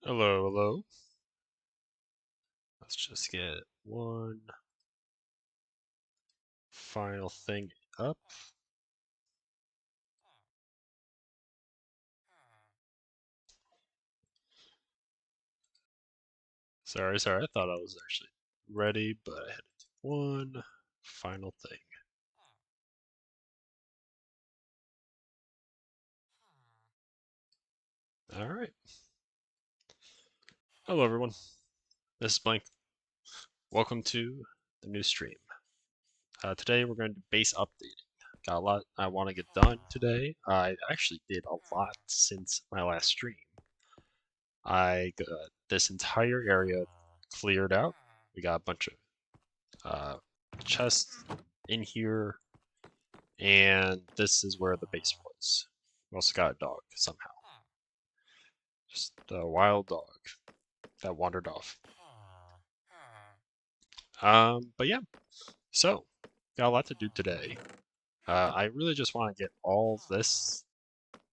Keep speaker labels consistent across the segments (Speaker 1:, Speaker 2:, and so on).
Speaker 1: Hello, hello. Let's just get one final thing up. Sorry, I thought I was actually ready, but I had to do one final thing. All right. Hello, everyone. This is Blank. Welcome to the new stream. Today we're going to do base updating. Got a lot I want to get done today. I actually did a lot since my last stream. I got this entire area cleared out. We got a bunch of chests in here, and this is where the base was. We also got a dog somehow. Just a wild dog that wandered off. But yeah, so got a lot to do today. I really just want to get all this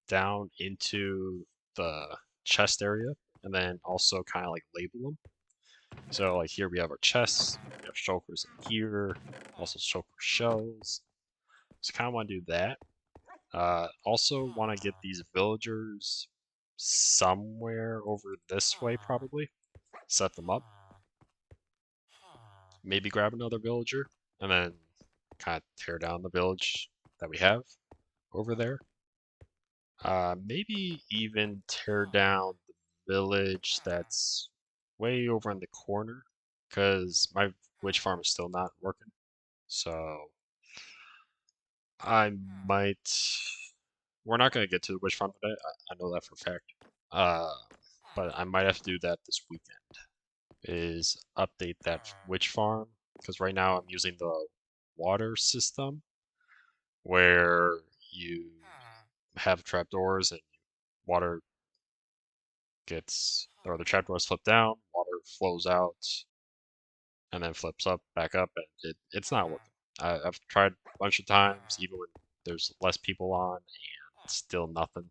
Speaker 1: down into the chest area, and then also kind of like label them. So like here we have our chests, we have shulkers in here, also shulker shells. So kind of want to do that. Also want to get these villagers somewhere over this way probably. Set them up. Maybe grab another villager and then kind of tear down the village that we have over there. Maybe even tear down the village that's way over in the corner because my witch farm is still not working. So I might. We're not going to get to the witch farm today. I know that for a fact. Uh, but I might have to do that this weekend. Is update that witch farm because right now I'm using the water system where you have trapdoors and water gets or the trapdoors flip down, water flows out, and then flips up back up, and it's not working. I've tried a bunch of times, even when there's less people on, and still nothing.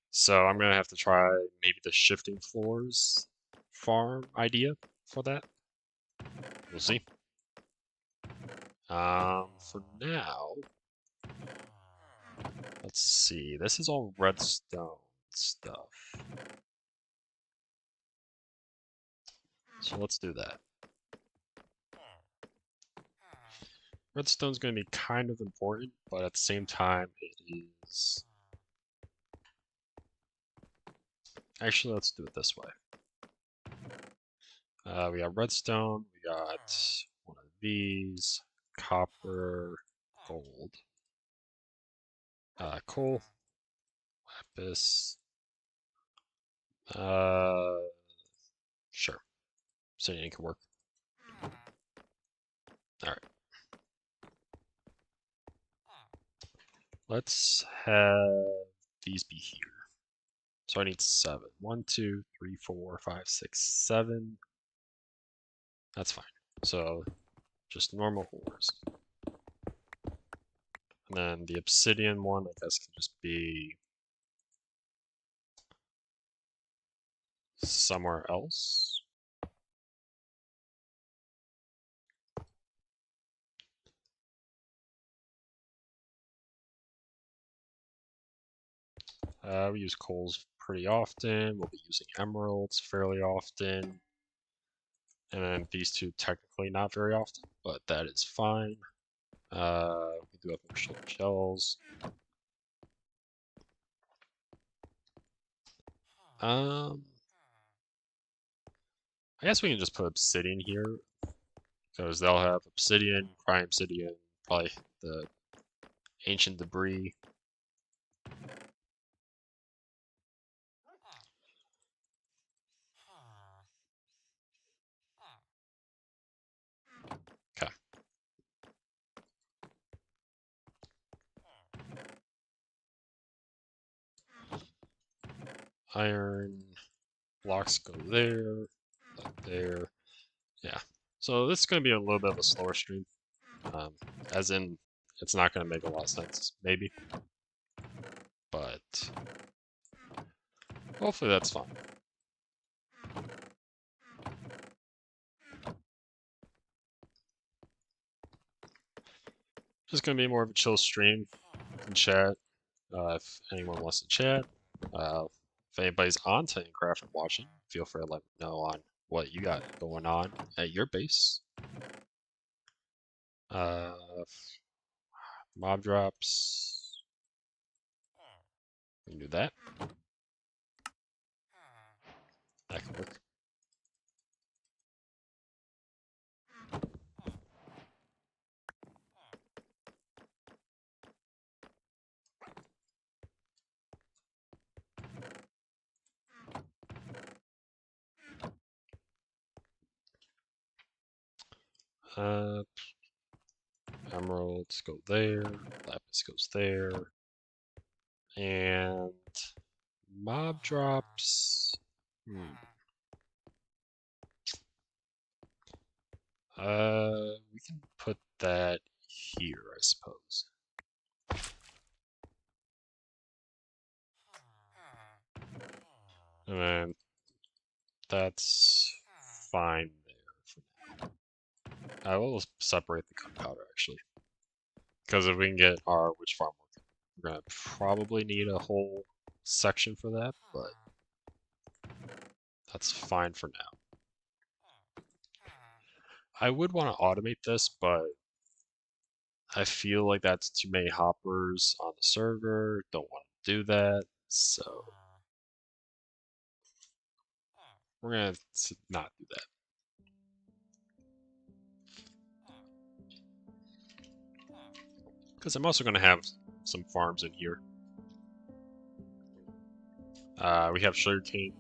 Speaker 1: So I'm gonna have to try maybe the shifting floors farm idea for that. We'll see. For now, let's see. This is all redstone stuff. So let's do that. Redstone's going to be kind of important, but at the same time, it is... Actually, let's do it this way. We got redstone, we got one of these, copper, gold, coal, lapis, sure, obsidian can work. Alright. Let's have these be here. So I need 7. 1, 2, 3, 4, 5, 6, 7. That's fine. So just normal ores. And then the obsidian one, I guess, can just be somewhere else. We use coals pretty often. We'll be using emeralds fairly often. And then these two technically not very often, but that is fine. We do have more shulker shells. I guess we can just put obsidian here, because they'll have obsidian, prime obsidian, probably the ancient debris. Okay. Iron blocks go there, there. Yeah. So this is going to be a little bit of a slower stream. As in, it's not going to make a lot of sense, maybe. But hopefully that's fine. is going to be more of a chill stream. You can chat if anyone wants to chat. If anybody's on Titancraft and watching, feel free to let me know on what you got going on at your base. Uh, mob drops. We can do that. That can work. Uh, emeralds go there. Lapis goes there. And mob drops. We can put that here, I suppose. And then that's fine there. I will separate the gunpowder actually, because if we can get our witch farm working, we're gonna probably need a whole section for that, but that's fine for now. I would want to automate this, but I feel like that's too many hoppers on the server. Don't want to do that, so we're gonna not do that. Because I'm also gonna have some farms in here. We have sugarcane,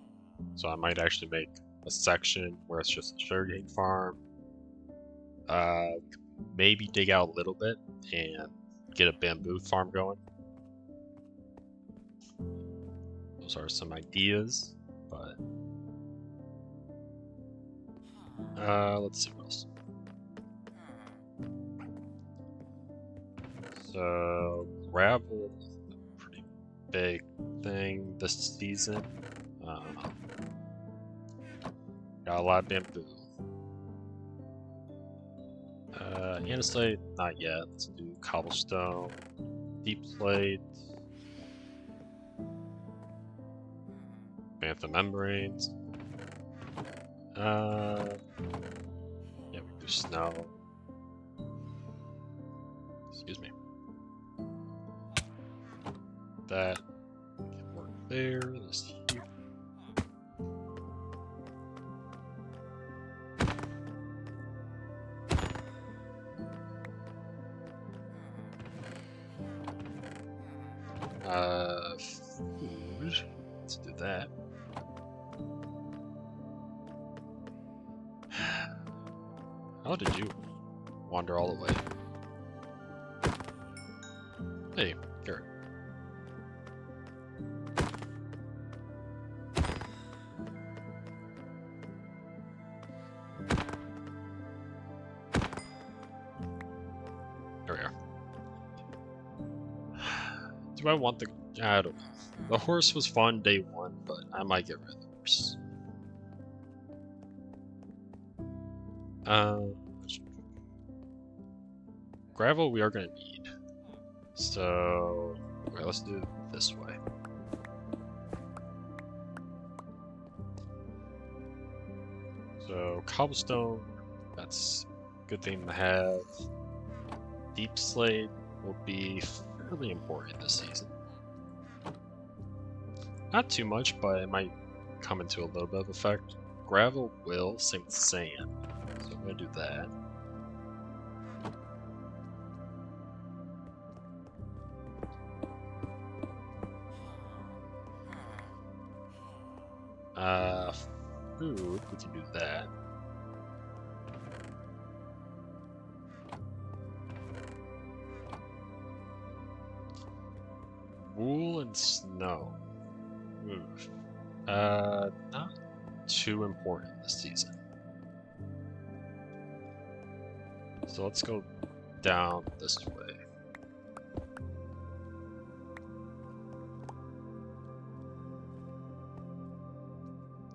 Speaker 1: so I might actually make a section where it's just a sugarcane farm. Maybe dig out a little bit and get a bamboo farm going. Those are some ideas, but let's see what else. So gravel, pretty big thing this season. Got a lot of bamboo. Andesite, not yet. Let's do cobblestone, deep slate, bantha membranes. Yeah, we do snow. Excuse me. That can work there. This here. Food. Let's do that. How did you wander all the way? Hey, Garrett. There we are. Do I want the... I don't know. The horse was fun day one, but I might get rid of the horse. Gravel we are going to need. So, okay, let's do it this way. So, cobblestone, that's a good thing to have. Deep slate will be fairly important this season. Not too much, but it might come into a little bit of effect. Gravel will, same with sand. So I'm going to do that. Food, we can do that. Wool and snow. Not too important this season. So let's go down this way.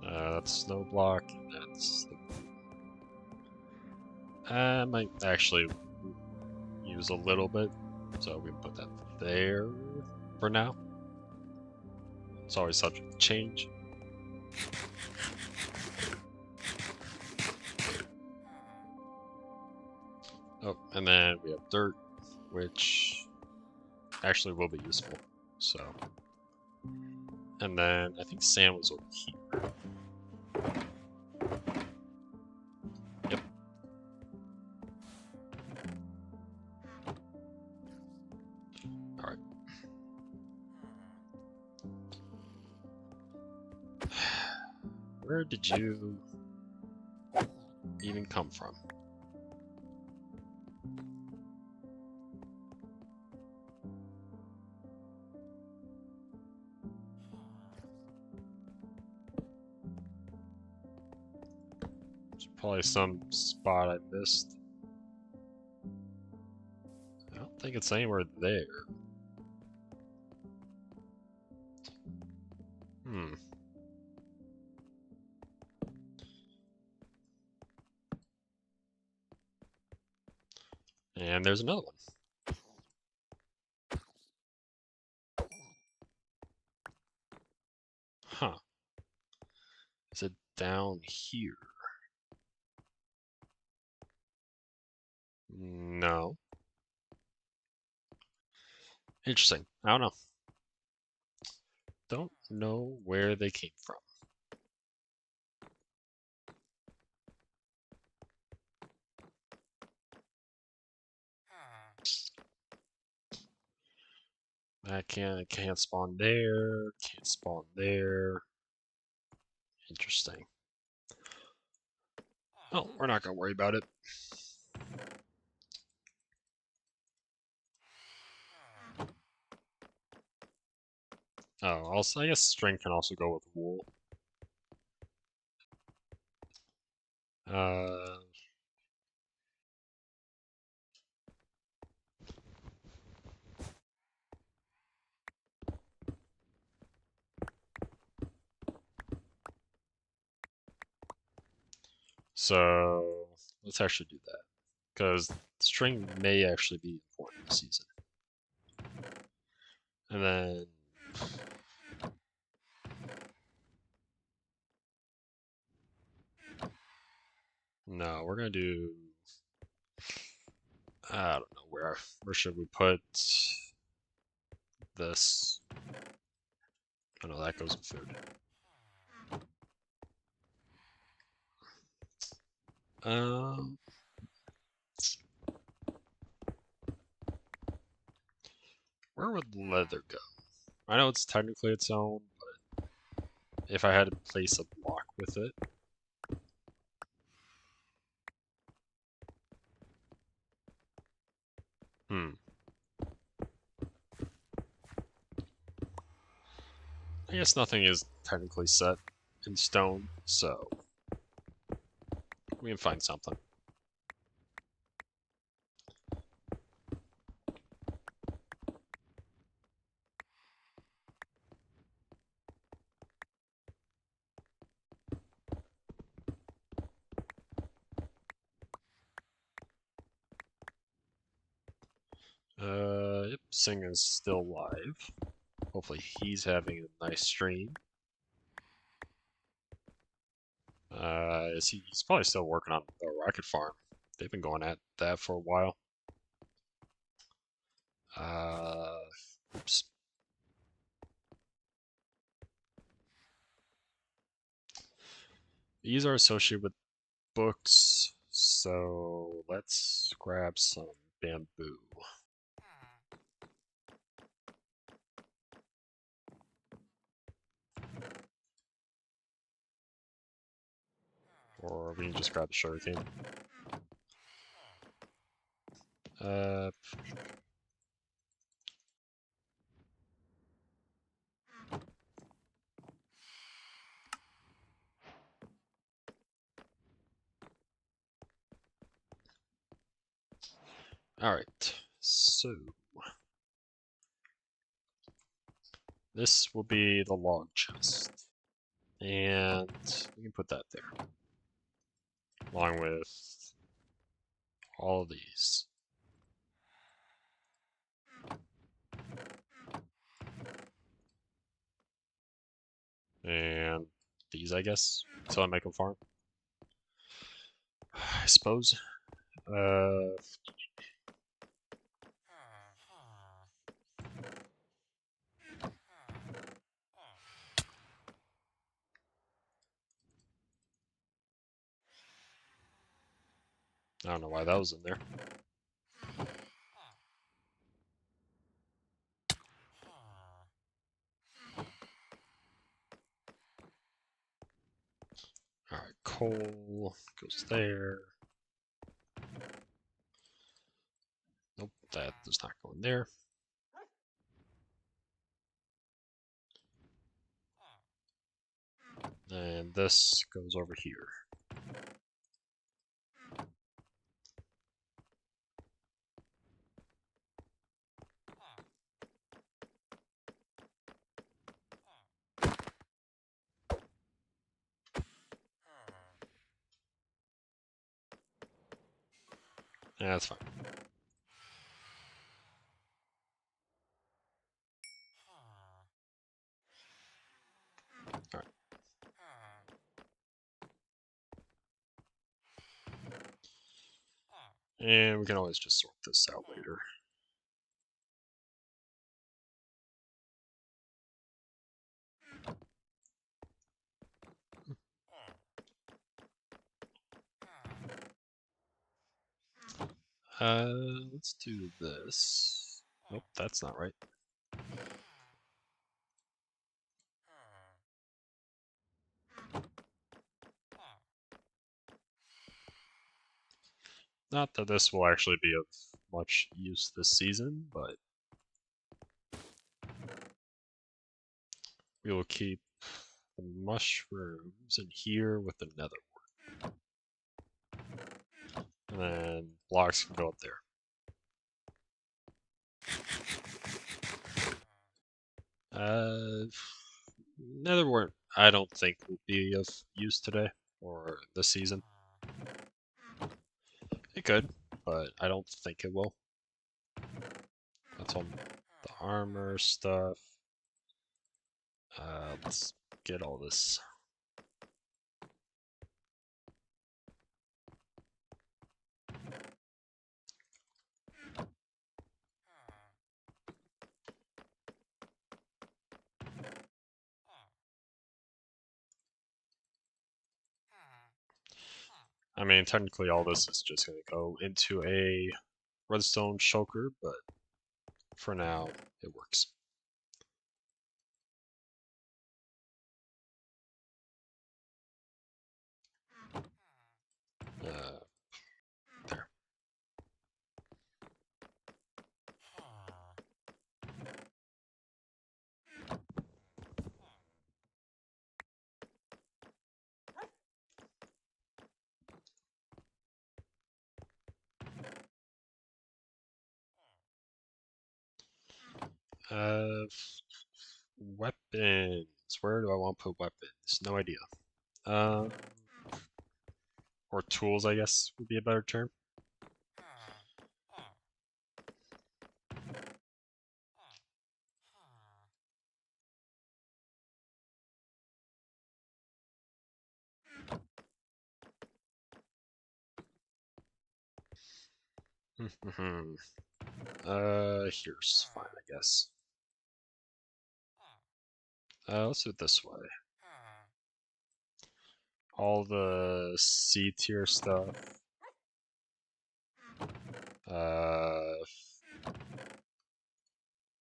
Speaker 1: That's snow block, and that's the... I might actually use use a little bit, so we can put that there for now. It's always subject to change. Oh, and then we have dirt, which actually will be useful. So, and then I think sand was over here. Yep. All right. Where did you even come from? There's probably some spot I missed. I don't think it's anywhere there. Hmm. And there's another one. Huh. Is it down here? No. Interesting. I don't know. Don't know where they came from. I can't spawn there. Can't spawn there. Interesting. Oh, we're not gonna worry about it. Oh, also, I guess string can also go with wool. Uh, so let's actually do that because string may actually be important this season. And then no, we're gonna do. I don't know where should we put this? Oh no, that goes with food. Um, where would leather go? I know it's technically its own, but if I had to place a block with it. Hmm. I guess nothing is technically set in stone, so we can find something. Yep, Sing is still live. Hopefully he's having a nice stream. He's probably still working on the rocket farm. They've been going at that for a while. Oops. These are associated with books, so let's grab some bamboo. Or we can just grab the sugarcane. Uh, Alright, so this will be the log chest. And we can put that there. Along with all of these. And these, I guess, until I make a farm. I suppose. I don't know why that was in there. Alright, coal goes there. Nope, that does not go in there. And this goes over here. Yeah, that's fine. Alright. And we can always just sort this out later. Let's do this. Nope, that's not right. Not that this will actually be of much use this season, but we will keep the mushrooms in here with the nether. And then blocks can go up there. Netherwort, I don't think will be of use today or this season. It could, but I don't think it will. That's all the armor stuff. Let's get all this. I mean, technically all this is just going to go into a redstone shulker, but for now, it works. There. Uh, Weapons. Where do I want to put weapons? No idea. Um, or tools, I guess, would be a better term. Here's fine, I guess. Let's do it this way. All the C tier stuff. Uh,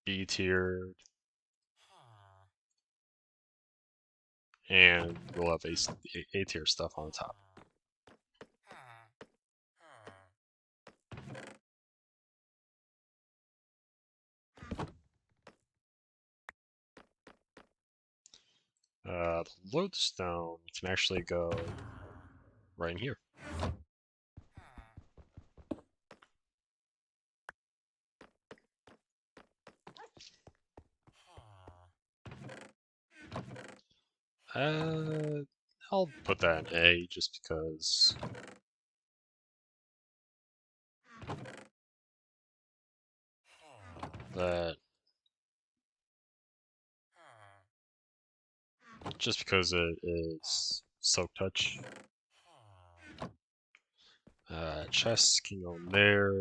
Speaker 1: B tier, and we'll have A tier stuff on top. The lodestone can actually go right in here. Uh, I'll put that in A just because. That just because it is silk touch. Chest can go in there.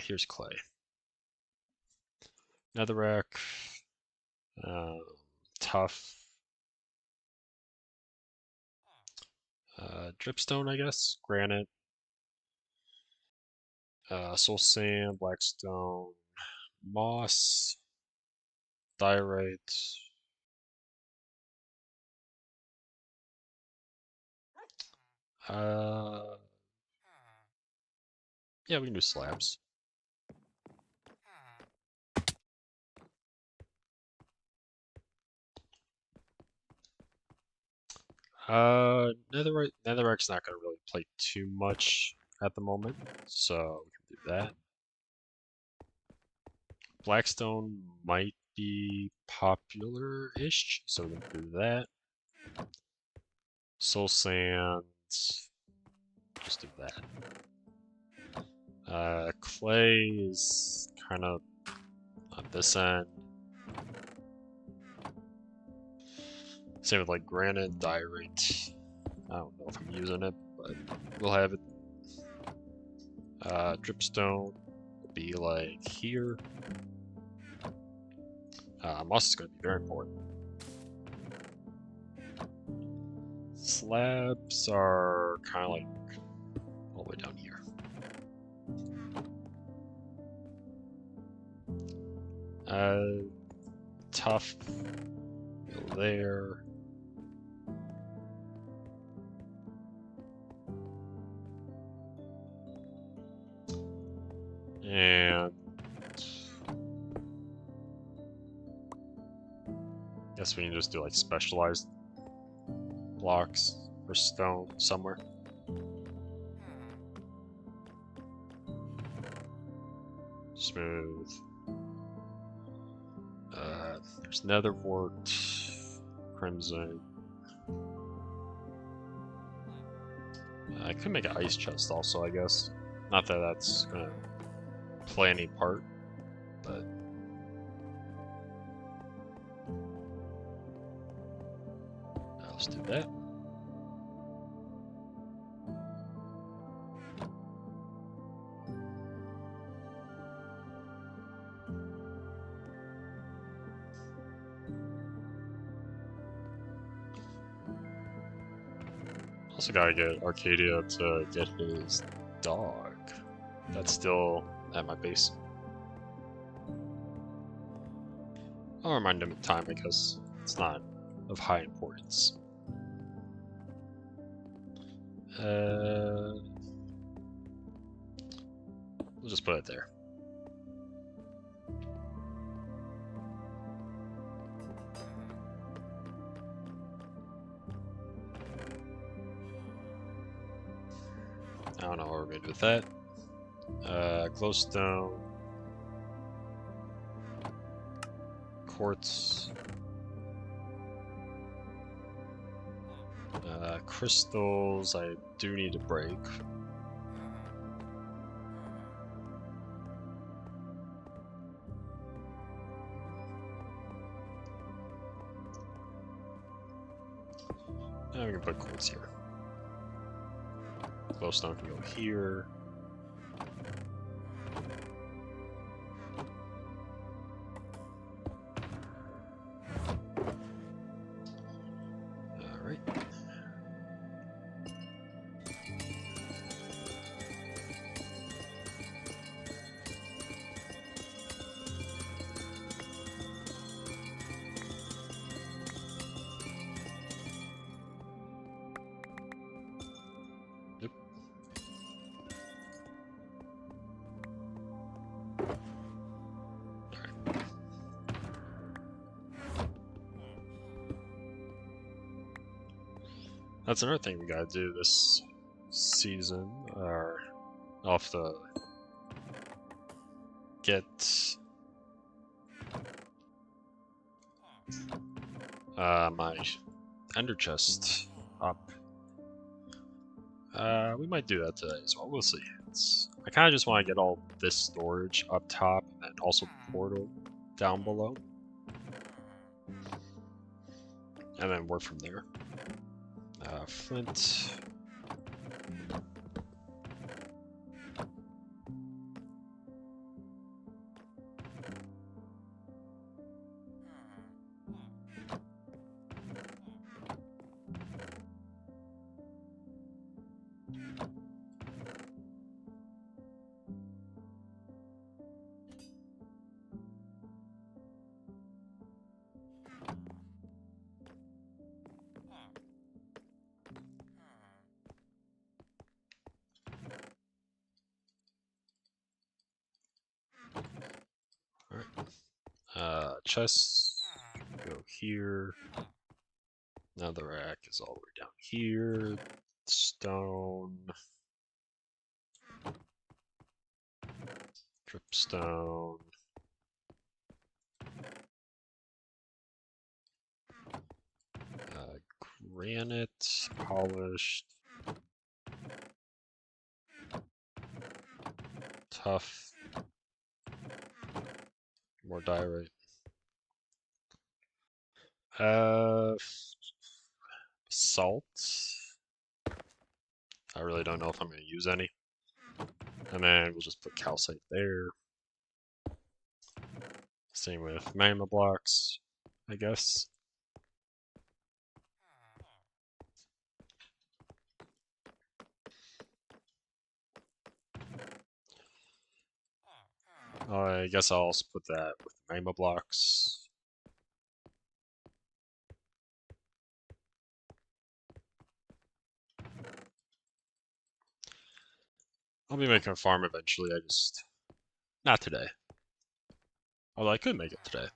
Speaker 1: Here's clay. Netherrack. Tough. Dripstone, I guess. Granite. Soul sand, blackstone, moss, diorite. Uh, yeah, we can do slabs. Netherrack's not gonna really play too much at the moment, so we can do that. Blackstone might be popular-ish, so we can do that. Soul sand, just do that. Clay is kind of on this end. Same with like granite, diorite. I don't know if I'm using it, but we'll have it. Dripstone will be like here. Moss is going to be very important. Slabs are kind of like all the way down here. Tough go there. And guess we can just do like specialized blocks for stone somewhere. Smooth. There's Netherwort, Crimson. I could make an ice chest also, I guess. Not that that's gonna play any part, but let's do that. Also gotta get Arcadia to get his dog. That's still at my base. I'll remind him in time because it's not of high importance. We'll just put it there. I don't know what we're gonna do with that. Glowstone. Quartz. Crystals I do need to break. Now we can put quartz here. Glowstone can go here. Alright. Yep. That's another thing we gotta do this season, or I'll have to get my ender chest up. We might do that today as well. We'll see. I kind of just want to get all this storage up top and also the portal down below. And then work from there. Flint. Alright. Chests go here. Now the rack is all the way down here. Stone. Dripstone. Granite, polished. Tough. More diorite. Salt. I really don't know if I'm going to use any. And then we'll just put calcite there. Same with magma blocks, I guess. I guess I'll also put that with magma blocks. I'll be making a farm eventually, not today. Although I could make it today.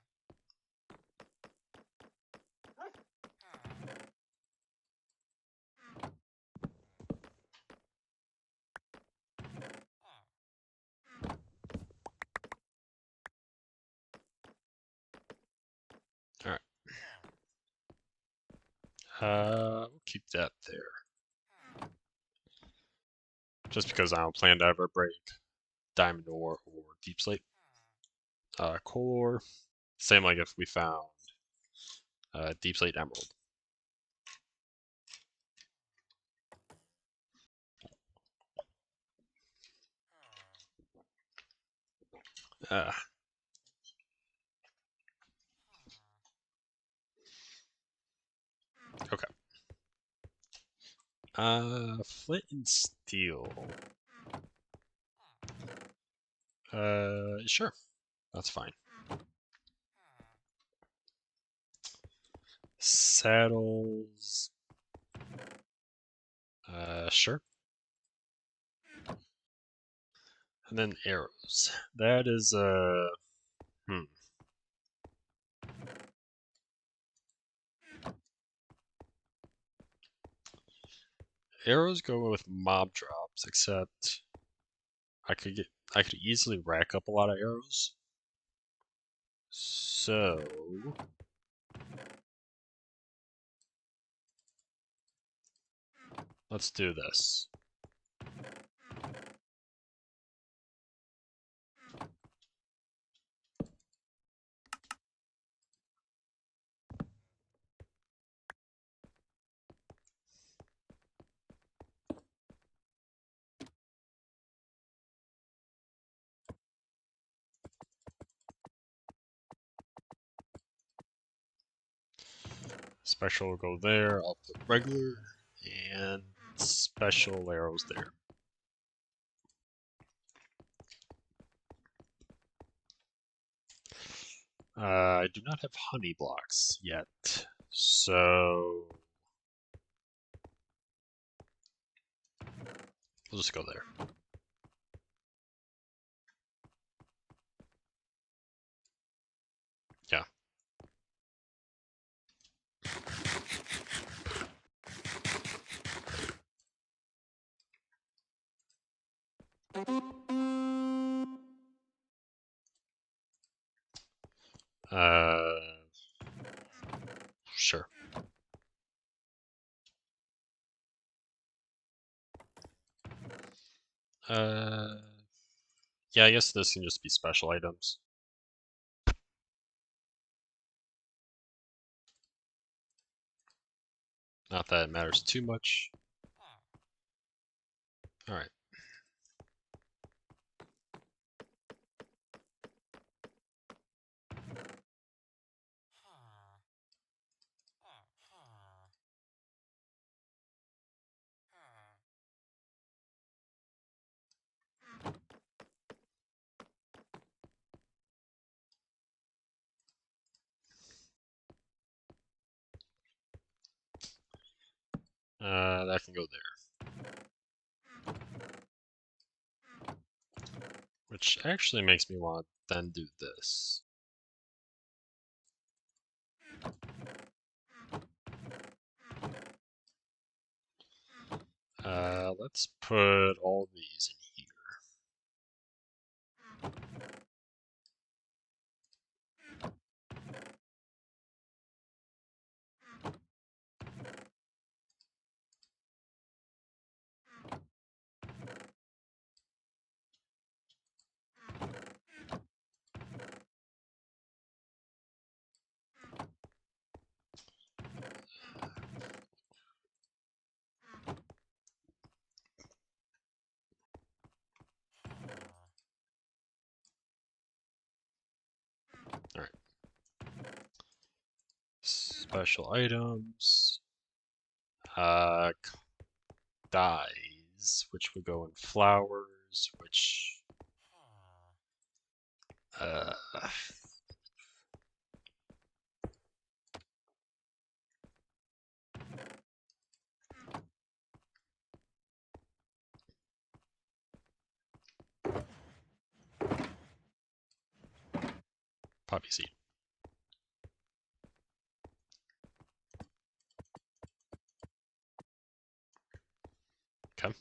Speaker 1: Alright. We'll keep that there. Just because I don't plan to ever break diamond ore or deep slate. Coal ore. Same like if we found deep slate emerald. Okay. Flint and steel. Sure. That's fine. Saddles. Sure. And then arrows. That is, Arrows go with mob drops, except I could easily rack up a lot of arrows. So let's do this. Special will go there. I'll put regular and special arrows there. I do not have honey blocks yet, so we'll just go there. Yeah. Sure. Uh, yeah, I guess this can just be special items. Not that it matters too much. Alright. That can go there. Which actually makes me want to then do this. Let's put all these in here. Alright. Special items. Uh, dyes, which would go in flowers, which uh, poppy seed. Okay.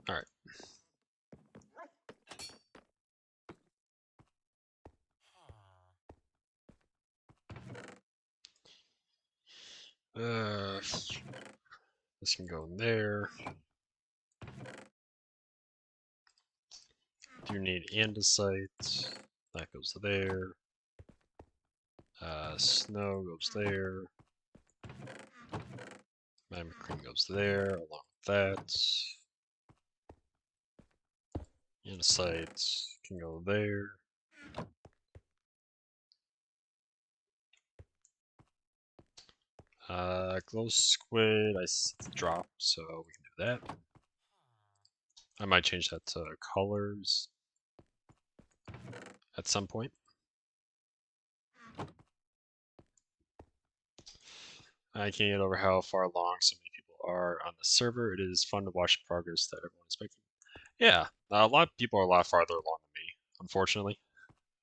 Speaker 1: Alright. This can go in there. Do need andesite. That goes there. Snow goes there. Magma cream goes there, along with that. Andesite can go there. Glow squid, I see the drop, so we can do that. I might change that to colors at some point. I can't get over how far along so many people are on the server. It is fun to watch the progress that everyone is making. Yeah, a lot of people are a lot farther along than me, unfortunately.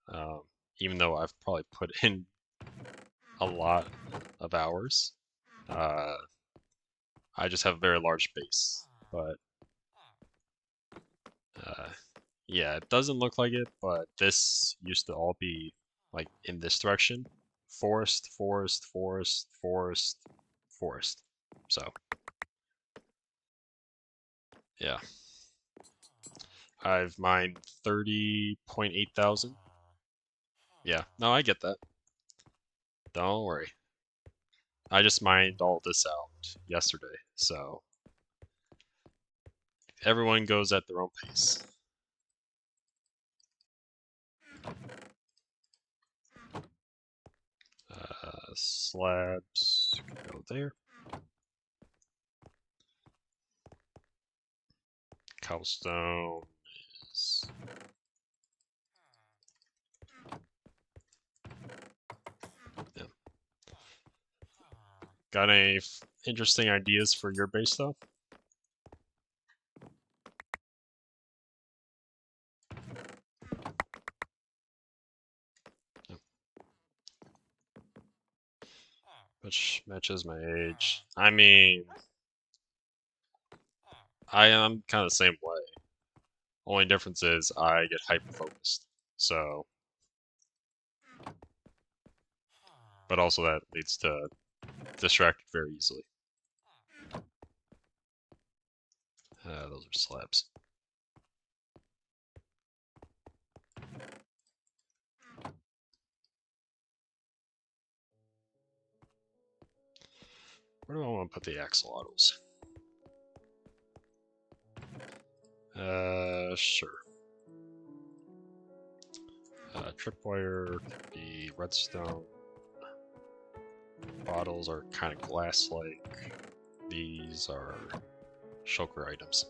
Speaker 1: Um, even though I've probably put in a lot of hours. Uh, I just have a very large base, but uh, yeah, it doesn't look like it, but this used to all be like in this direction. Forest, forest, forest, forest, forest. So, yeah. I've mined 30.8 thousand. Yeah, no, I get that. Don't worry. I just mined all this out yesterday, so everyone goes at their own pace. Slabs go there. Cobblestone is Got any interesting ideas for your base though? Which matches my age. I mean, I am kind of the same way. Only difference is I get hyper focused. So, but also that leads to distracted very easily. Those are slabs. Where do I want to put the axolotls? Sure. Tripwire could be redstone. Bottles are kind of glass-like. These are shulker items.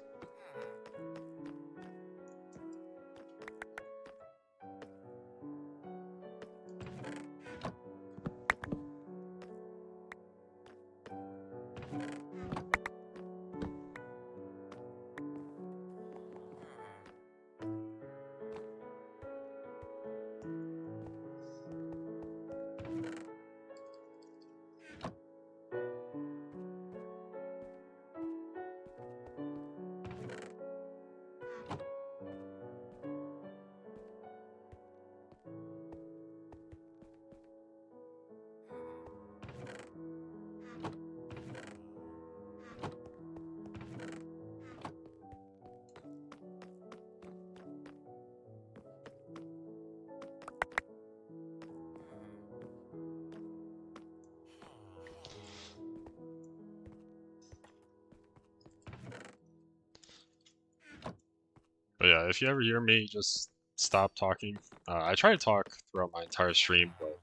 Speaker 1: But yeah, if you ever hear me just stop talking, I try to talk throughout my entire stream, but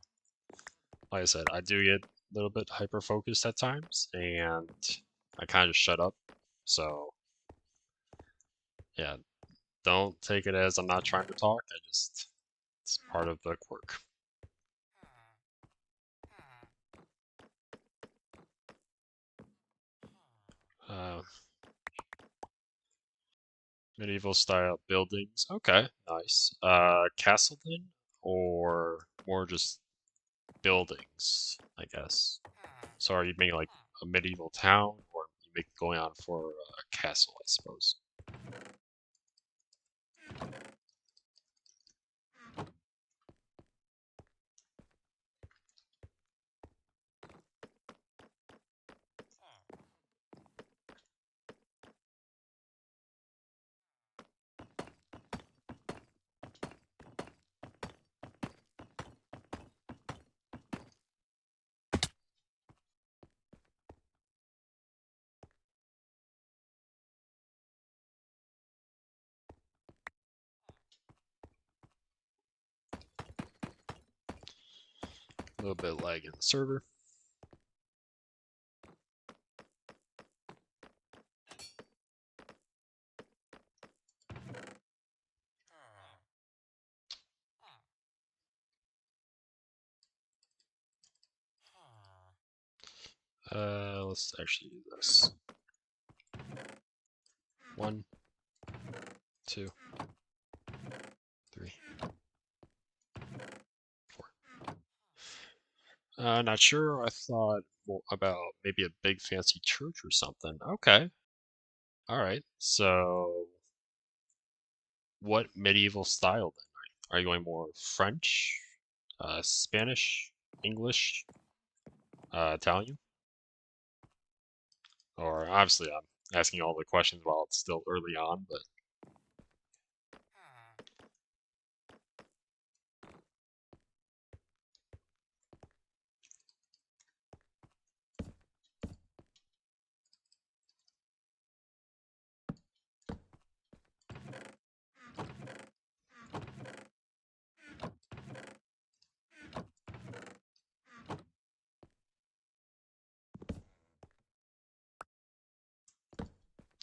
Speaker 1: like I said, I do get a little bit hyper focused at times, and I kind of just shut up. So yeah, don't take it as I'm not trying to talk. It's part of the quirk. Uh, Medieval style buildings. Okay, nice. Castleton or more just buildings, I guess. So are you making like a medieval town, or you make going on for a castle, I suppose? A little bit lag in the server. Let's actually do this. 1, 2, 3, 4. Not sure. I thought about maybe a big fancy church or something. Okay. All right. So, what medieval style then? Are you going more French, Spanish, English, Italian? Or obviously, I'm asking all the questions while it's still early on, but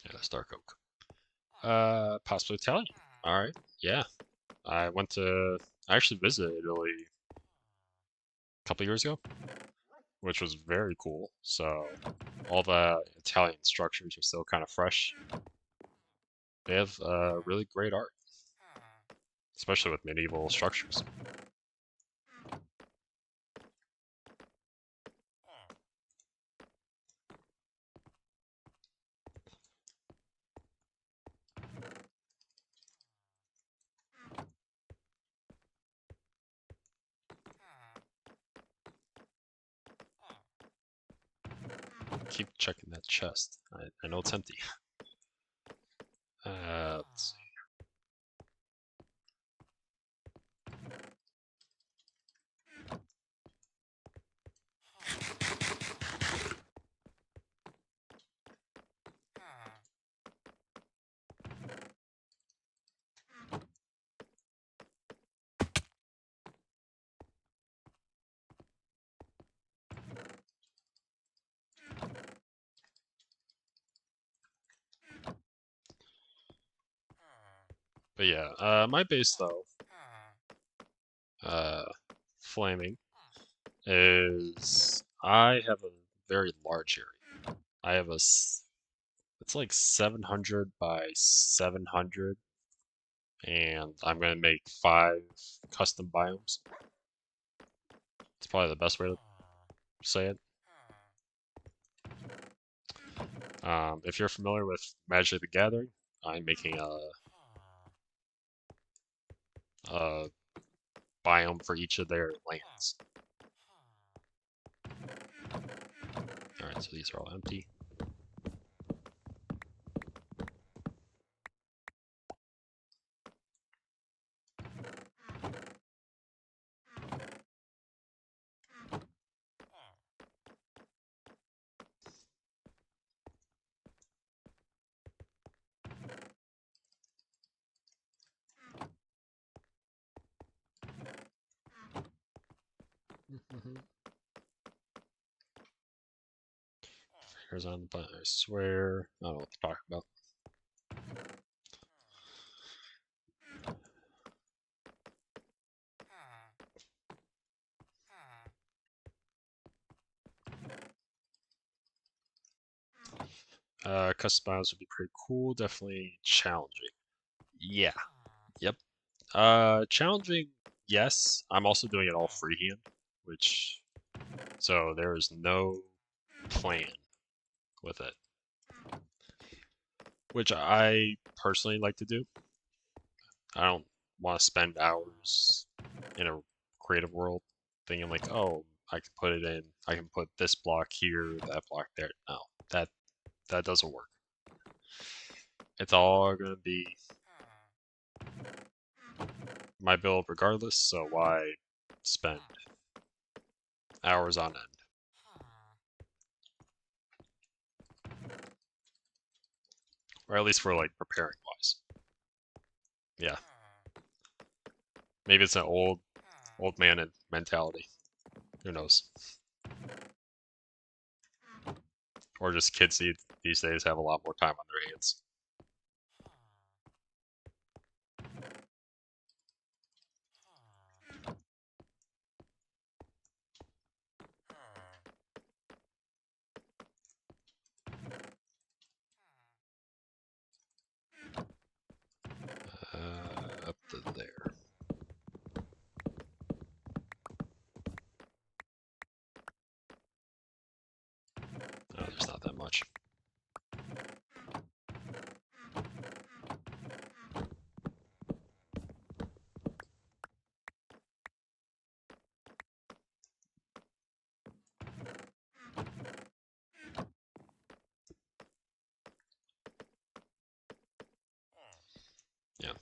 Speaker 1: yeah, that's dark oak. Possibly Italian. All right. Yeah, I went to. I actually visited Italy a couple years ago. which was very cool. So all the Italian structures are still kind of fresh. They have really great art, especially with medieval structures. Keep checking that chest. I know it's empty. Let's see. But yeah, my base though, uh, flaming, is I have a very large area. I have it's like 700 by 700, and I'm gonna make 5 custom biomes. It's probably the best way to say it. If you're familiar with Magic the Gathering, I'm making a biome for each of their lands. Alright, so these are all empty. Here's on the button, I swear. I don't know what to talk about. Custom biomes would be pretty cool, definitely challenging. Yeah, yep. Challenging, yes. I'm also doing it all freehand, which, so there is no plan with it, which I personally like to do. I don't want to spend hours in a creative world thinking like, oh, I can put it in, I can put this block here, that block there. No, that doesn't work. It's all gonna be my build regardless, so why spend hours on end? Or at least for like preparing wise. Yeah. Maybe it's an old man mentality. Who knows? Or just kids these days have a lot more time on their hands. Up to there. Oh, there's not that much. Yeah.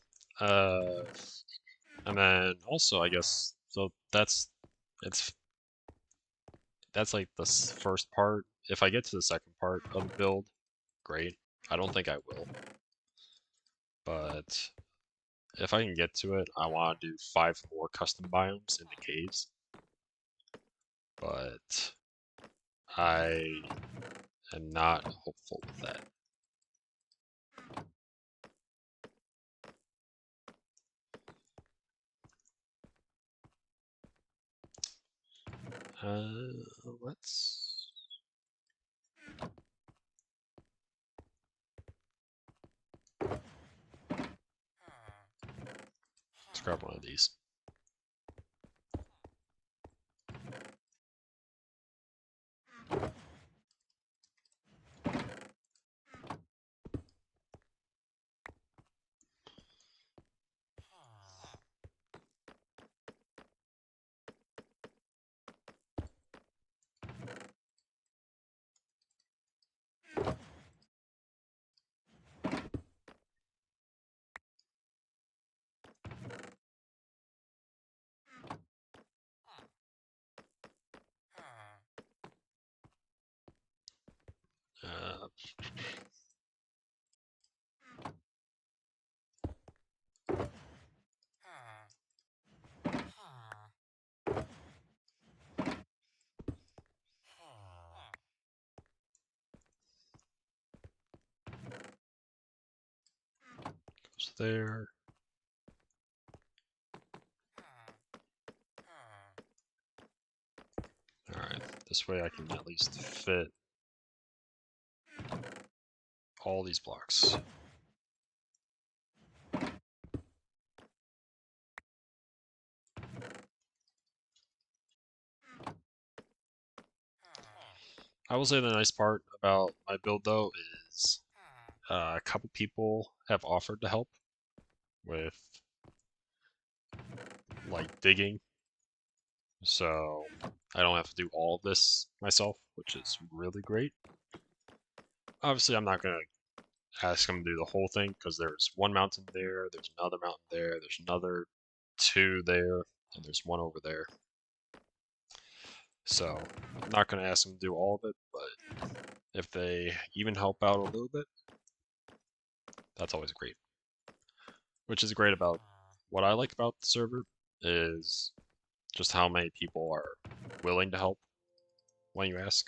Speaker 1: And then also, I guess, so it's that's like the first part. If I get to the second part of the build, great. I don't think I will, but if I can get to it, I want to do 5 more custom biomes in the caves. But I am not hopeful with that. Let's grab one of these. Uh, goes there. Alright, this way I can at least fit all these blocks. I will say the nice part about my build though is a couple people have offered to help with like digging, so I don't have to do all of this myself, which is really great. Obviously, I'm not gonna ask them to do the whole thing because there's one mountain there, there's another mountain there, there's another two there, and there's one over there. So I'm not gonna ask them to do all of it, but if they even help out a little bit, that's always great. Which is great about what I like about the server is just how many people are willing to help when you ask.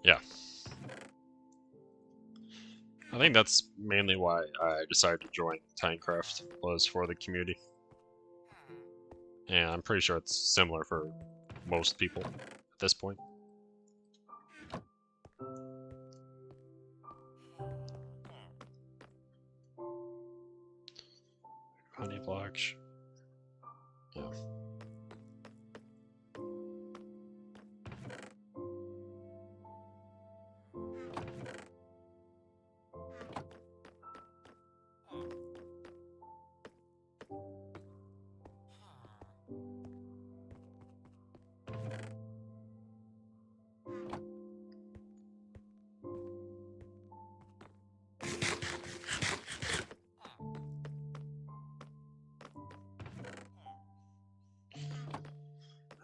Speaker 1: Yeah. I think that's mainly why I decided to join Titancraft, was for the community. And I'm pretty sure it's similar for most people at this point. Honey blocks. Yeah.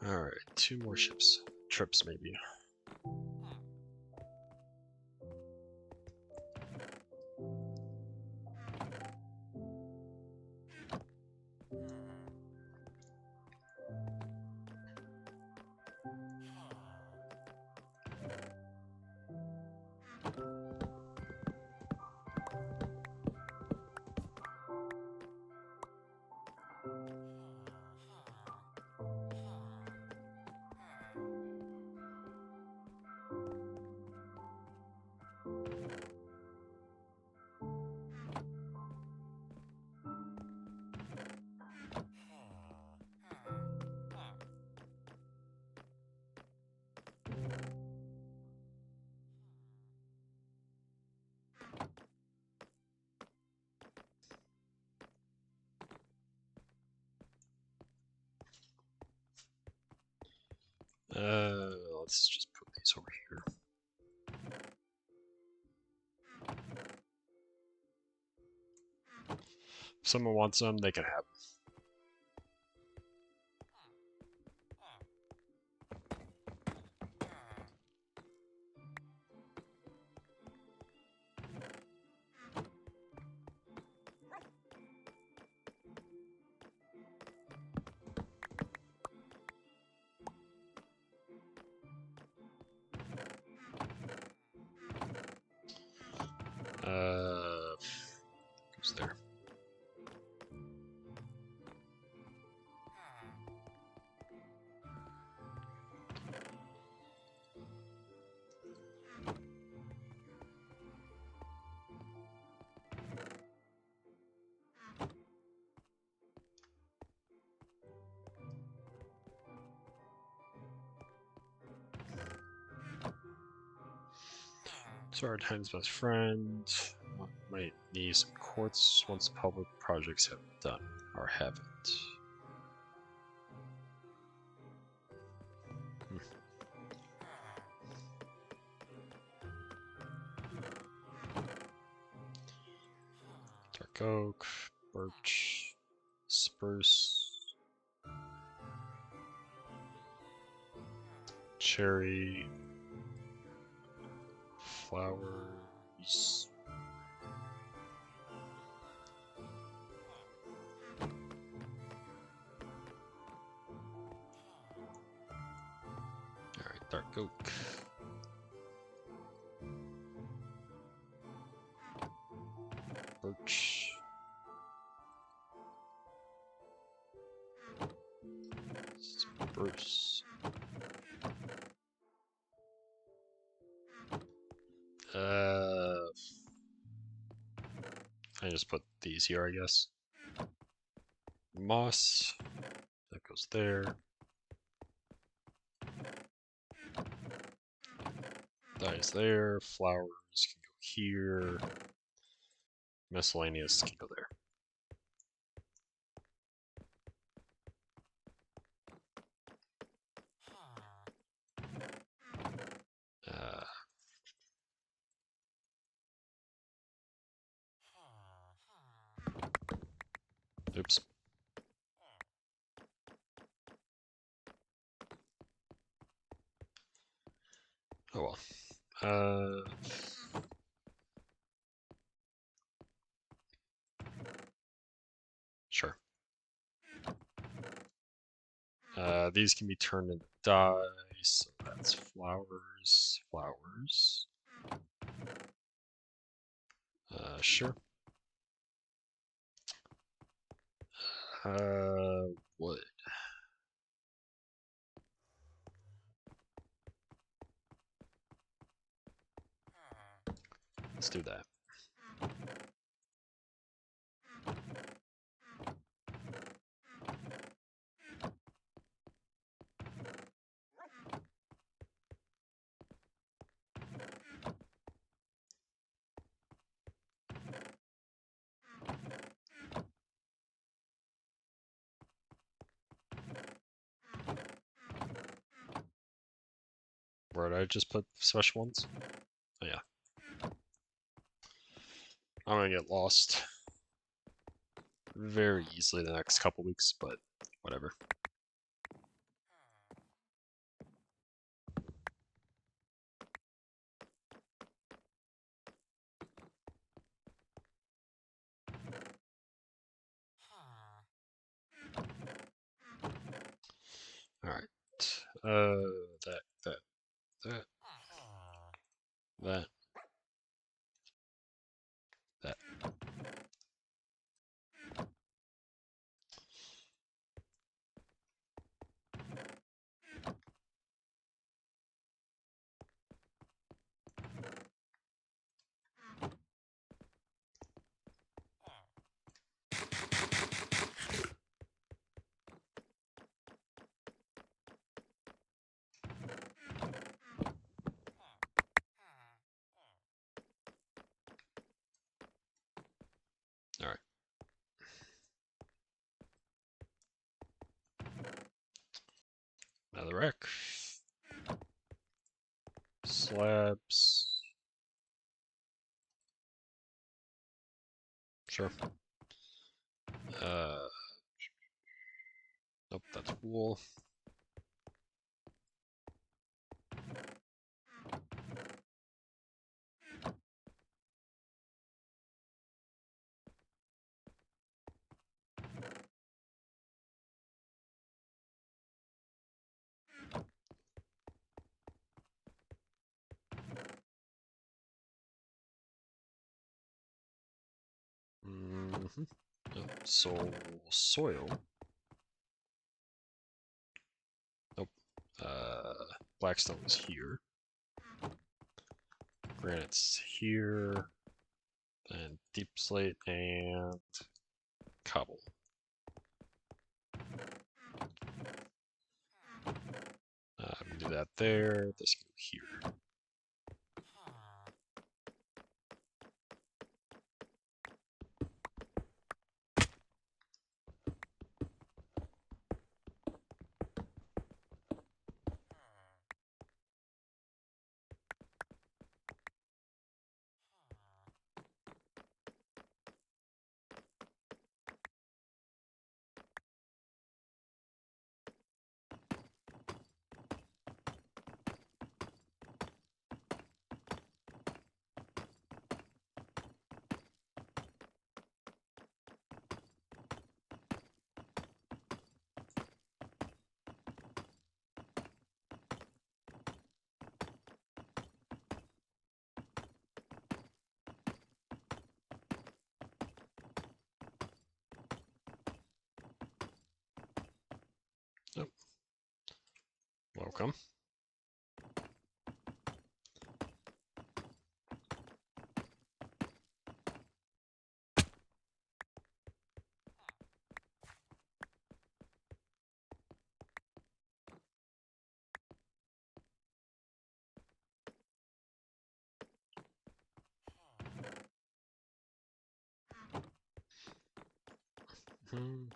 Speaker 1: Alright, two more trips maybe. Let's just put these over here. If someone wants them, they can have them. So our time's best friend might need some quartz once public projects have done or haven't. Dark oak, birch, spruce, cherry, flowers. Alright, dark oak. Birch. Spruce. I just put these here, I guess. Moss. That goes there. That is there. Flowers can go here. Miscellaneous can go there. Oops. Oh well. Sure. These can be turned into dyes, so that's flowers, flowers. Sure. Wood. Let's do that. Where did I just put special ones? Oh yeah. I'm gonna get lost very easily the next couple weeks, but whatever. Alright. That, that, that, that, that. Alright. Another wreck. Slabs. Sure. Nope, that's wool. Mm-hmm. Nope. So soil. Nope. Blackstone is here. Granite's here. And deep slate and cobble. I'm gonna do that there. This can go here. Welcome. Hmm.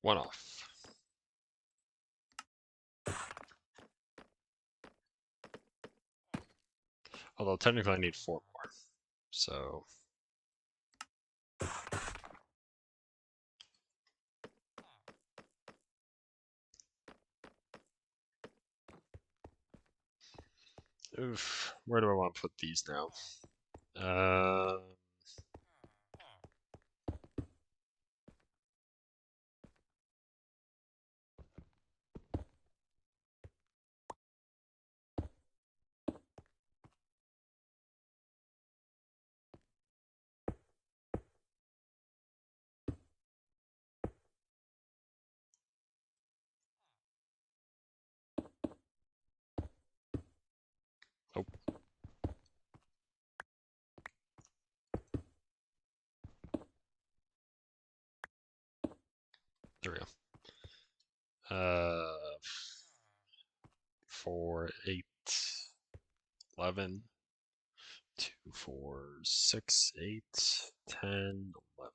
Speaker 1: One off. Although technically I need 4 more. So, oof, where do I want to put these now? Uh, oh, there we go. 4, 8, 11, 2, 4, 6, 8, 10, 11.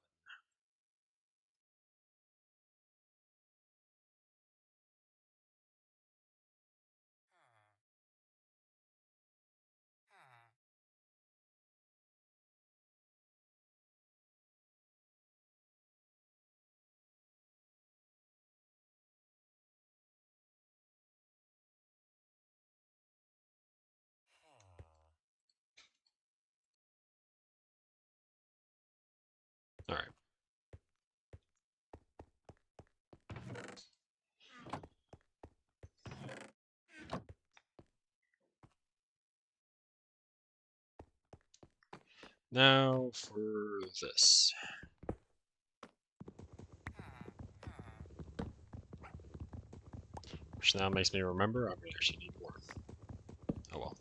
Speaker 1: All right. Now for this. Which now makes me remember I'm gonna actually need more. Oh well.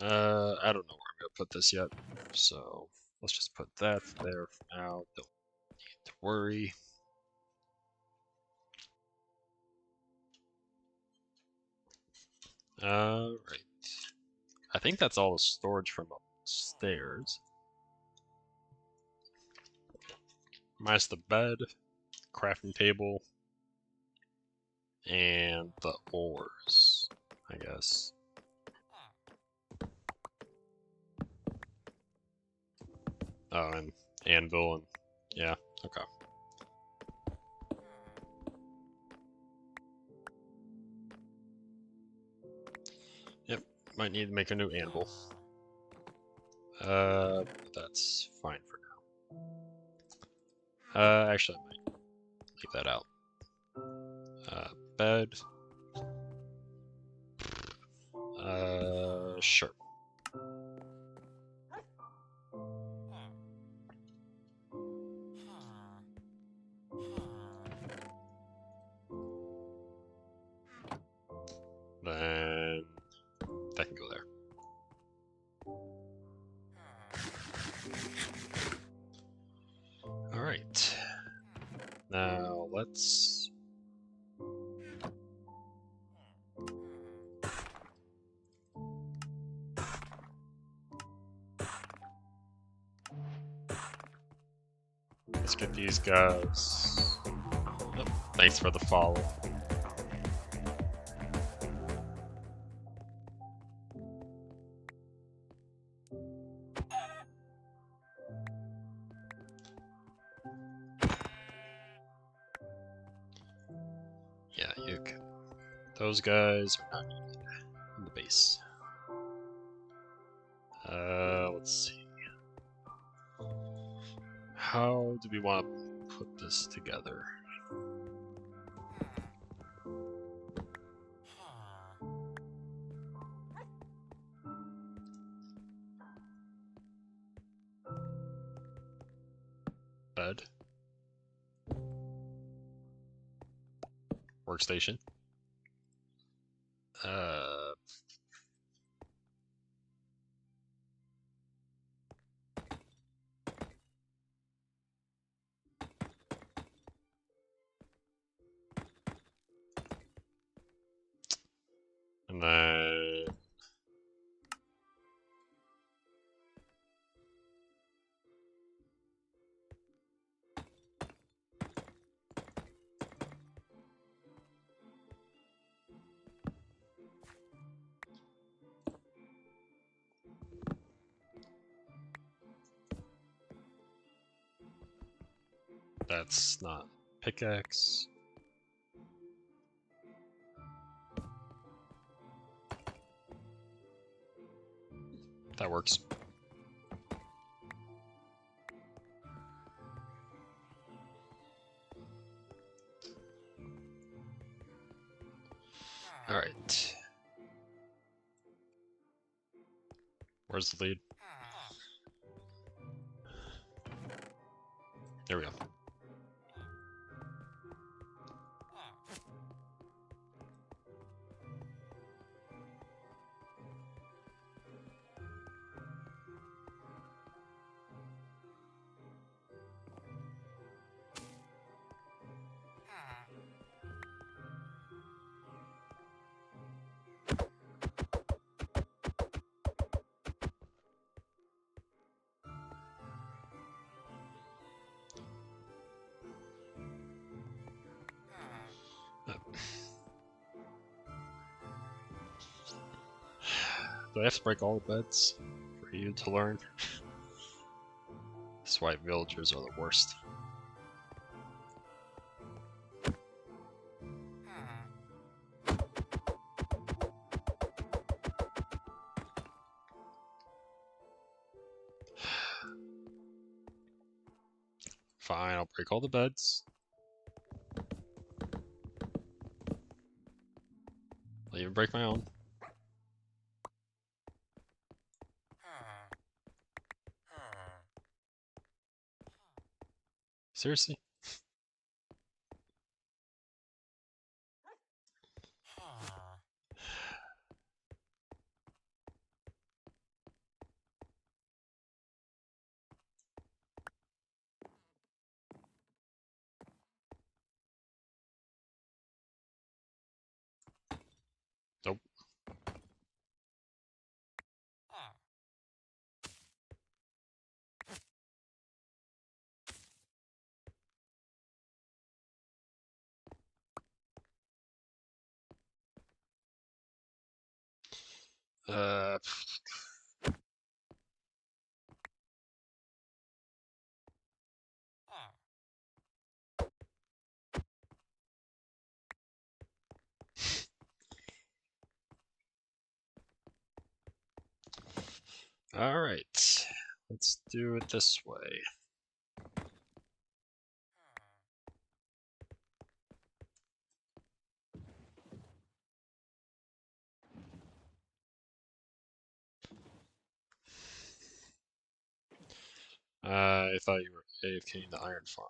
Speaker 1: I don't know where I'm gonna put this yet, so let's just put that there for now. Don't need to worry. Right. I think that's all the storage from upstairs. Minus the bed, crafting table, and the ores, I guess. Oh, and anvil, and yeah, okay. Yep, might need to make a new anvil. That's fine for now. Actually, I might leave that out. Bed. Sure. Then that can go there. All right. Now let's get these guys. Oh, thanks for the follow. Yeah, you can. Those guys are not needed in the base. Let's see. How do we want to put this together? Bed. Workstation. Uh, and then that's not pickaxe. That works. All right. Where's the lead? There we go. Do I have to break all the beds for you to learn? That's why villagers are the worst. Fine, I'll break all the beds. I'll even break my own. Seriously? Nope. Uh, all right. Let's do it this way. I thought you were AFKing the iron farm.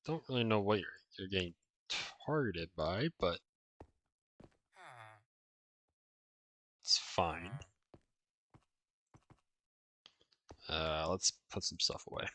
Speaker 1: Don't really know what you're getting targeted by, but it's fine. Let's put some stuff away.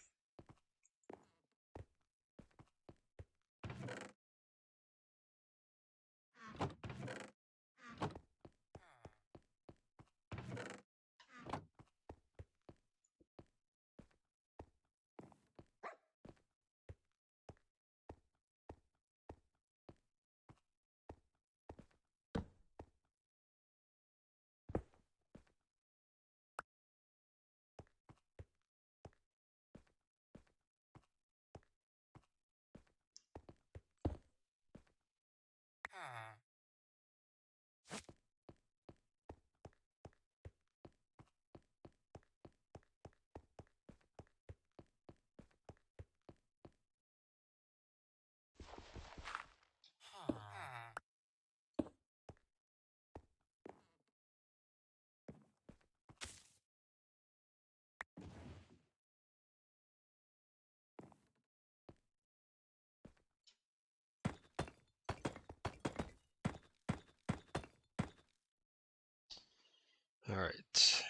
Speaker 1: All right,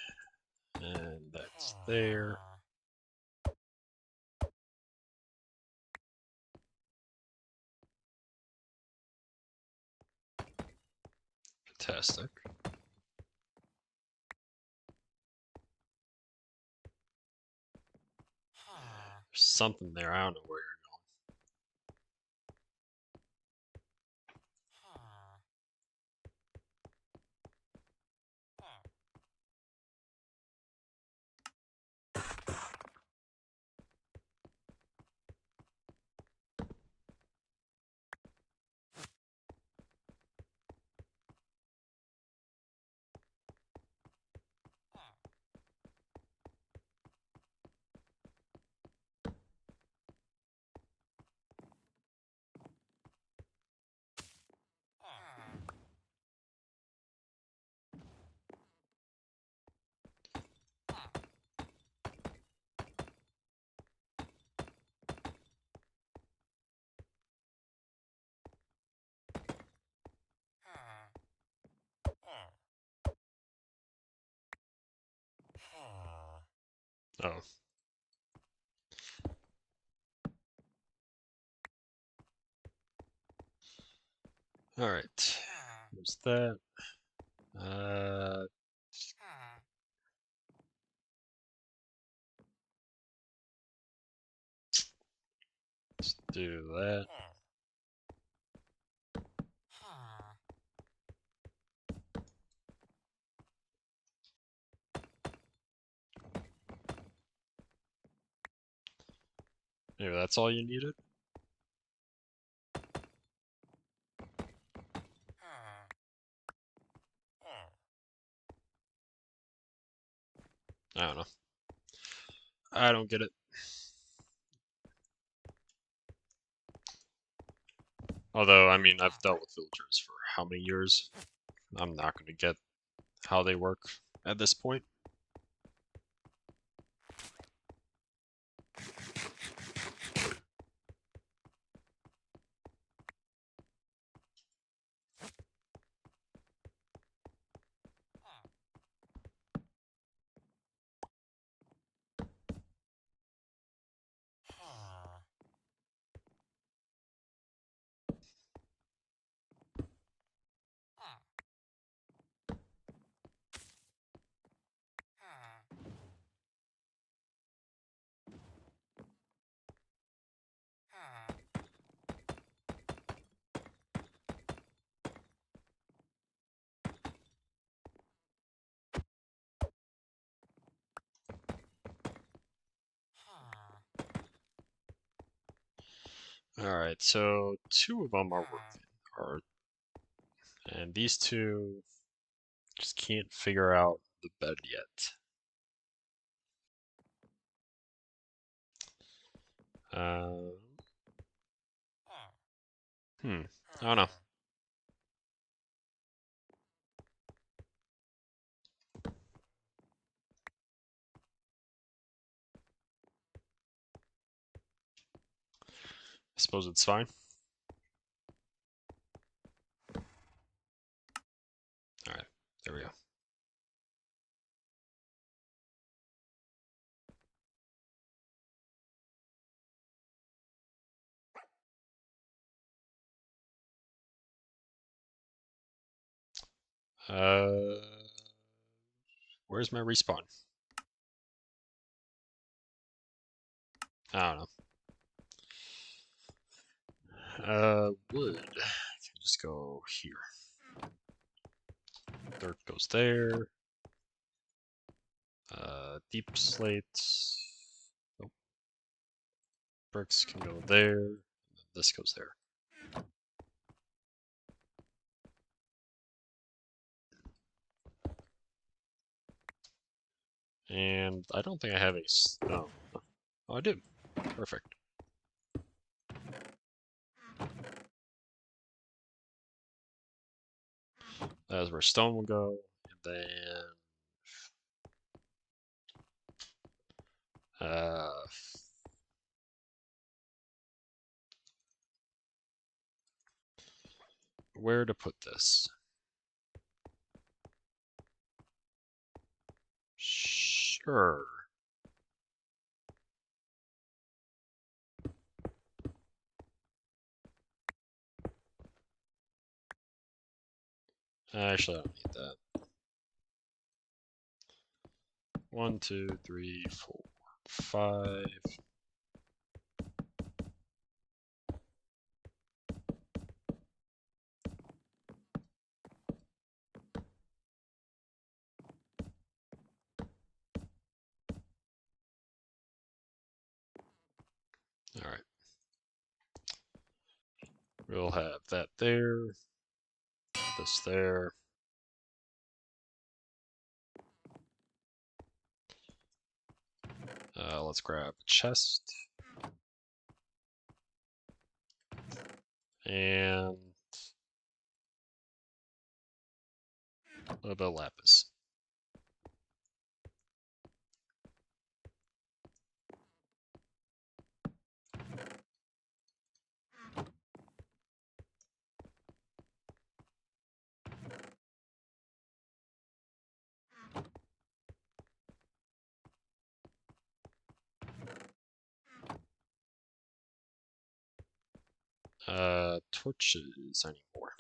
Speaker 1: and that's there. Fantastic. There's something there. I don't know where you're going. Oh, all right. There's that. Uh, let's do that. Maybe that's all you needed. I don't know. I don't get it. Although, I mean, I've dealt with villagers for how many years? I'm not going to get how they work at this point. Alright, so two of them are working. And these two just can't figure out the bed yet. I don't know. I suppose it's fine. Alright, there we go. Where's my respawn? I don't know. Wood. Can just go here. Dirt goes there. Deep slates. Nope. Bricks can go there. This goes there. And I don't think I have a stone. Oh, I do. Perfect. That's where stone will go. And then where to put this? Sure. Actually, I don't need that. 1, 2, 3, 4, 5. All right. We'll have that there. This there. Let's grab a chest. And a little bit of lapis. Torches, I need more.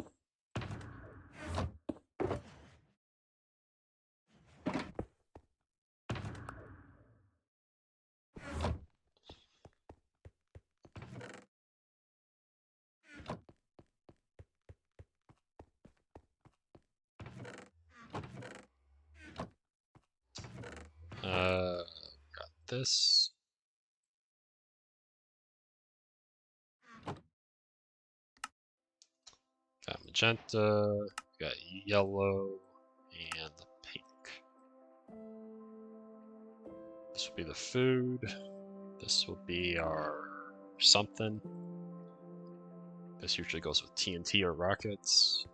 Speaker 1: Got this. Got magenta, got yellow, and pink. This will be the food. This will be our something. This usually goes with TNT or rockets.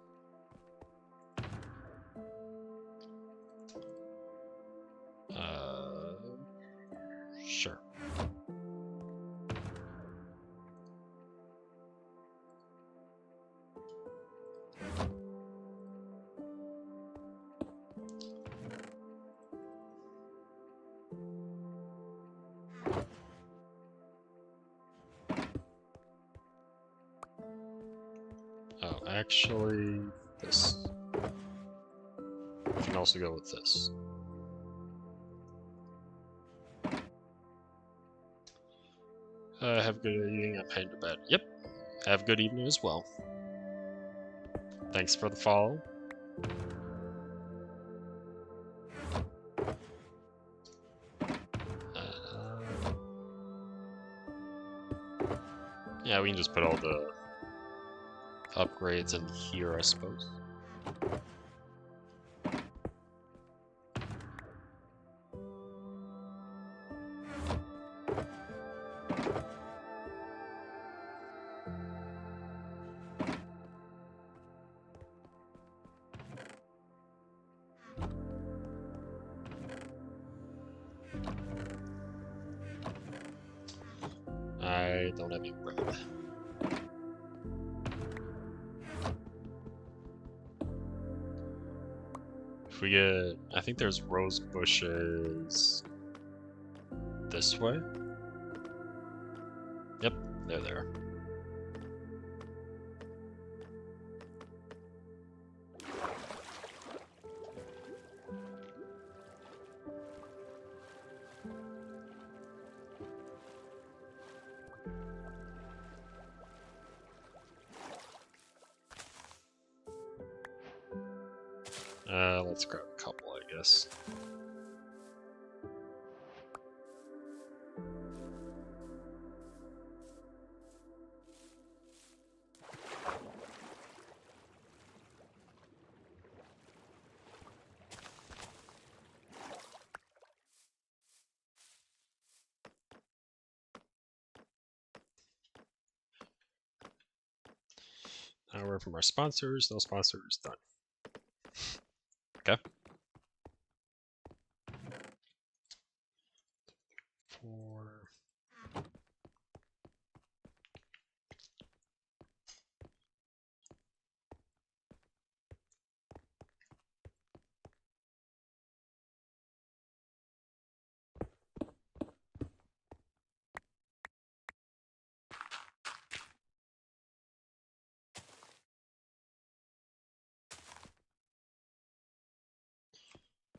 Speaker 1: Sure. Oh, actually, this can also go with this. Have a good evening. I'm heading to bed. Yep. Have a good evening as well. Thanks for the follow. Yeah, we can just put all the upgrades in here, I suppose. I don't have any bread. If we get... I think there's rose bushes this way. Yep, they're there. Let's grab a couple, I guess. Now we're from our sponsors. No sponsors, done. Okay. 4.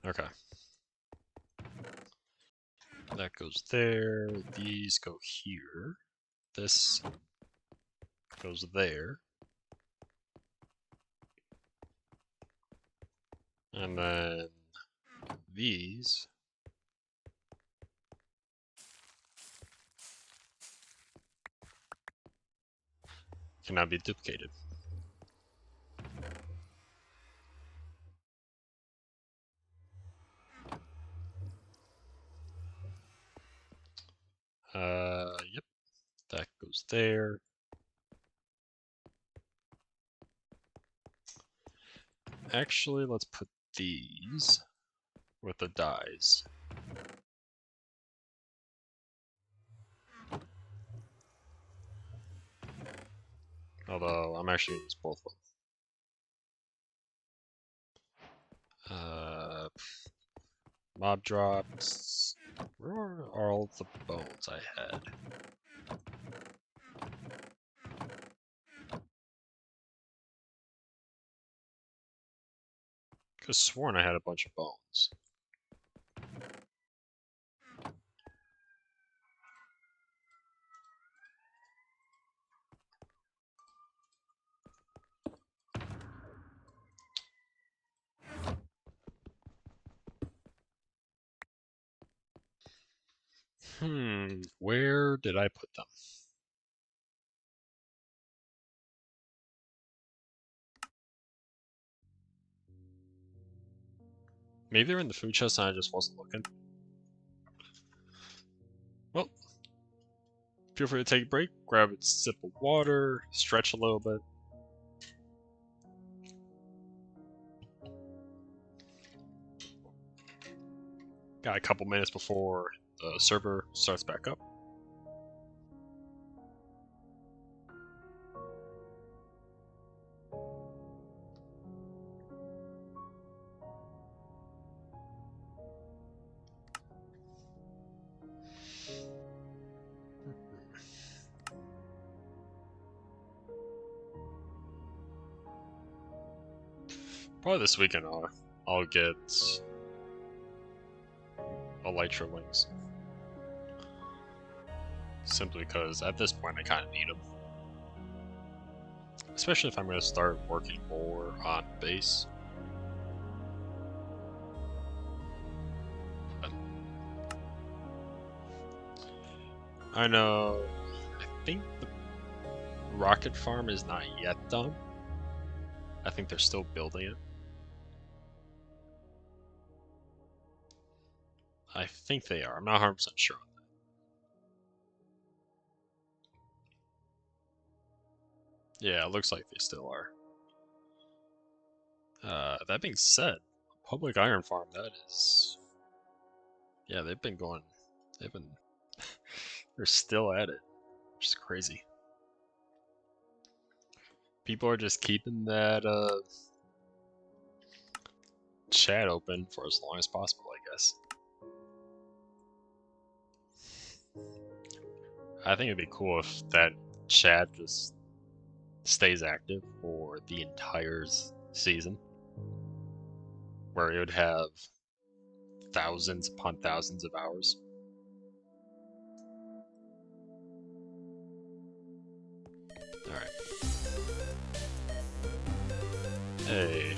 Speaker 1: Okay. That goes there. These go here. This goes there. And then these cannot be duplicated. Yep, that goes there. Actually, let's put these with the dies. Although, I'm actually going to use both of them. Mob drops. Where are all the bones I had? Could've sworn I had a bunch of bones. Where did I put them? Maybe they're in the food chest and I just wasn't looking. Well, feel free to take a break, grab a sip of water, stretch a little bit. Got a couple minutes before the server starts back up. Probably this weekend I'll get elytra wings. Simply because at this point I kind of need them. Especially if I'm going to start working more on base. But I know, I think the Rocket Farm is not yet done. I think they're still building it. I think they are. I'm not 100% sure on that. Yeah, it looks like they still are. That being said, Public Iron Farm, that is... Yeah, they've been going... They've been... They're still at it, which is crazy. People are just keeping that, chat open for as long as possible, I guess. I think it'd be cool if that chat just stays active for the entire season, where it would have thousands upon thousands of hours. Alright. Hey.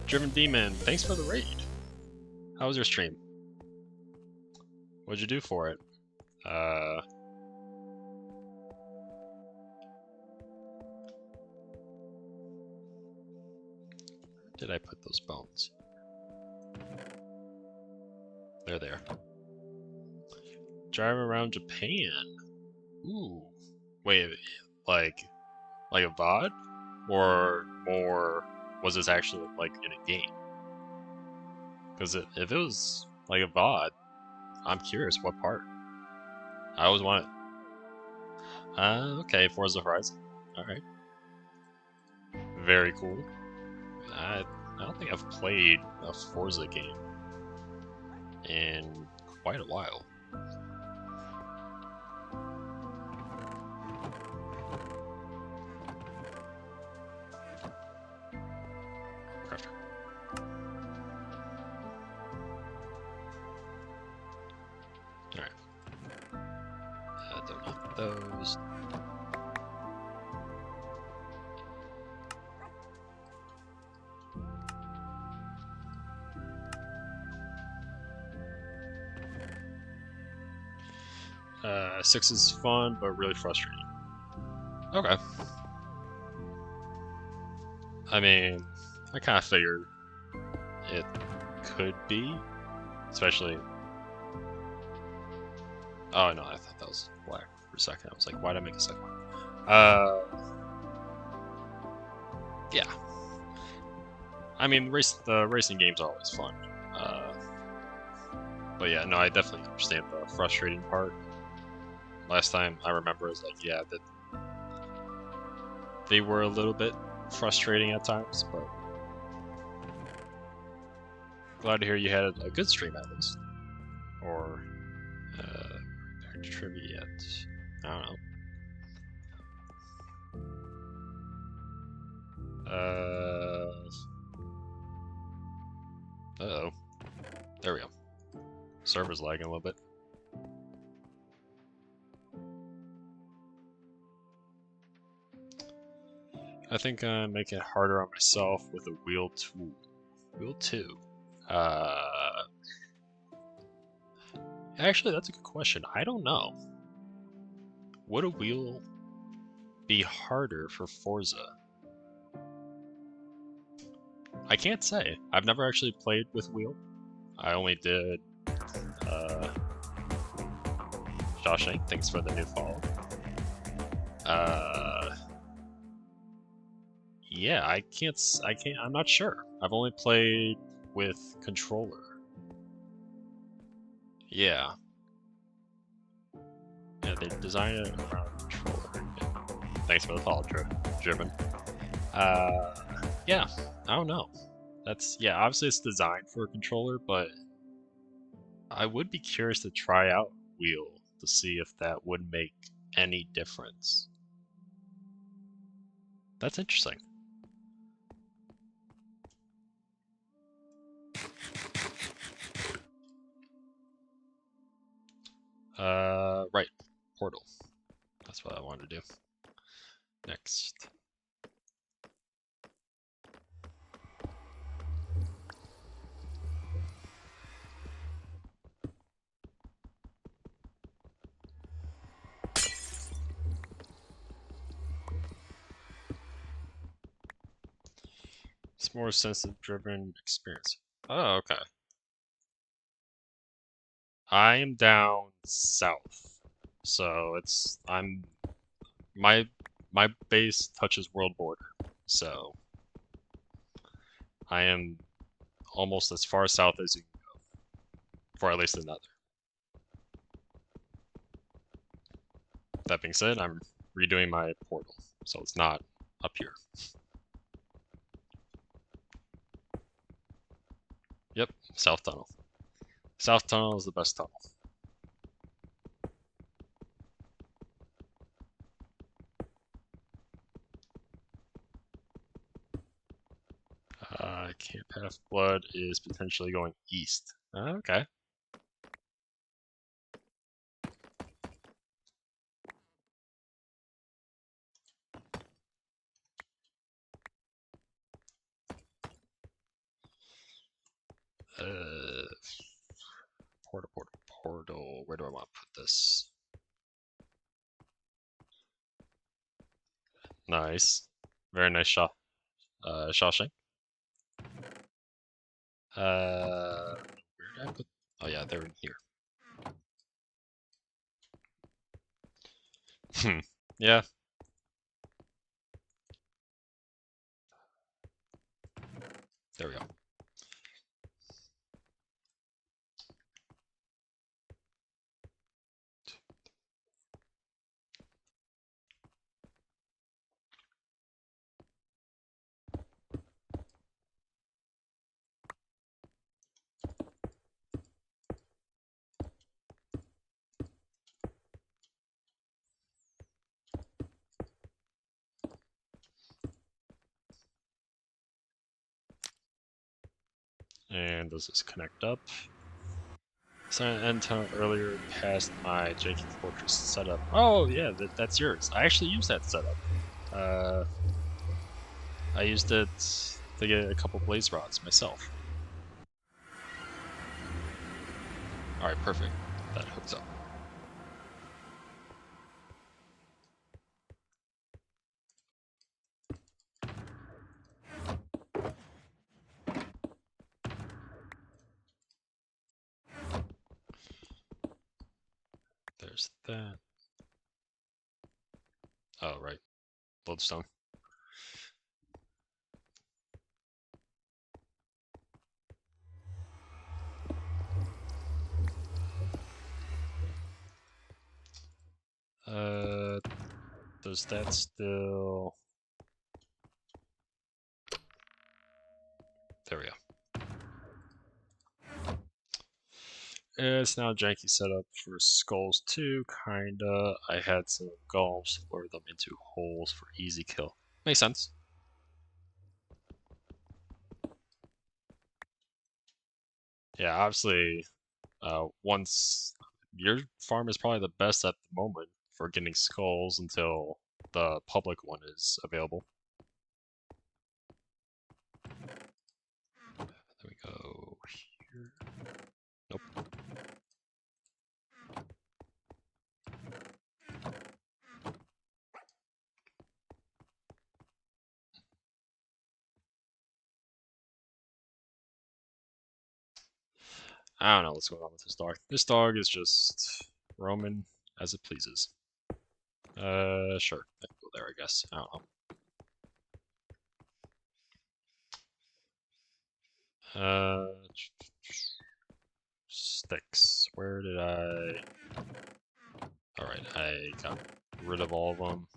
Speaker 1: Driven Demon, thanks for the raid. How was your stream? What'd you do for it? Did I put those bones? They're there. Driving around Japan. Ooh. Wait, like a VOD? Or more, was this actually like in a game? Because if it was like a VOD, I'm curious what part. I always want it. Okay, Forza Horizon. Alright. Very cool. I don't think I've played a Forza game in quite a while. Crafter. Alright. Don't need those. Six is fun, but really frustrating. Okay. I mean, I kind of figured it could be, especially... Oh no, I thought that was black for a second. I was like, why did I make a second one? Yeah. I mean, the racing games are always fun. But yeah, no, I definitely understand the frustrating part. Last time I remember is like, yeah, that they were a little bit frustrating at times, but glad to hear you had a good stream at least. Or back to trivia yet. I don't know. Uh-oh. There we go. Server's lagging a little bit. I think I'm making it harder on myself with a wheel 2. Wheel 2. Actually, that's a good question. I don't know. Would a wheel be harder for Forza? I can't say. I've never actually played with wheel. I only did Shawshank, thanks for the new follow. Yeah, I'm not sure. I've only played with controller. Yeah. Yeah, they designed it around controller. Yeah. Thanks for the follow, Driven. Yeah, I don't know. Yeah, obviously it's designed for a controller, but I would be curious to try out wheel to see if that would make any difference. That's interesting. Right. Portal. That's what I wanted to do. Next. It's more sensitive driven experience. Oh, okay. I am down south. So my my base touches world border. So I am almost as far south as you can go, for at least another. That being said, I'm redoing my portal, so it's not up here. Yep, south tunnel. South tunnel is the best tunnel. Camp Half Blood is potentially going east. Okay. Uh, portal. Where do I want to put this? Nice. Very nice shot. Shawshank. Where did I put? Oh yeah, they're in here. Hmm. Yeah. There we go. And does this connect up? So an end tunnel earlier past my Janky Fortress setup. Oh yeah, that's yours. I actually used that setup. Uh, I used it to get a couple blaze rods myself. All right, perfect. That hooks up. There's that. Oh right, lodestone. Uh, does that still? There we go. It's now janky setup for skulls too, kinda. I had some golems lure them into holes for easy kill. Makes sense. Yeah, obviously, once your farm is probably the best at the moment for getting skulls until the public one is available. There we go here. Nope. I don't know what's going on with this dog. This dog is just roaming as it pleases. Sure. I can go there, I guess. I don't know. Sticks. Where did I... Alright, I got rid of all of them.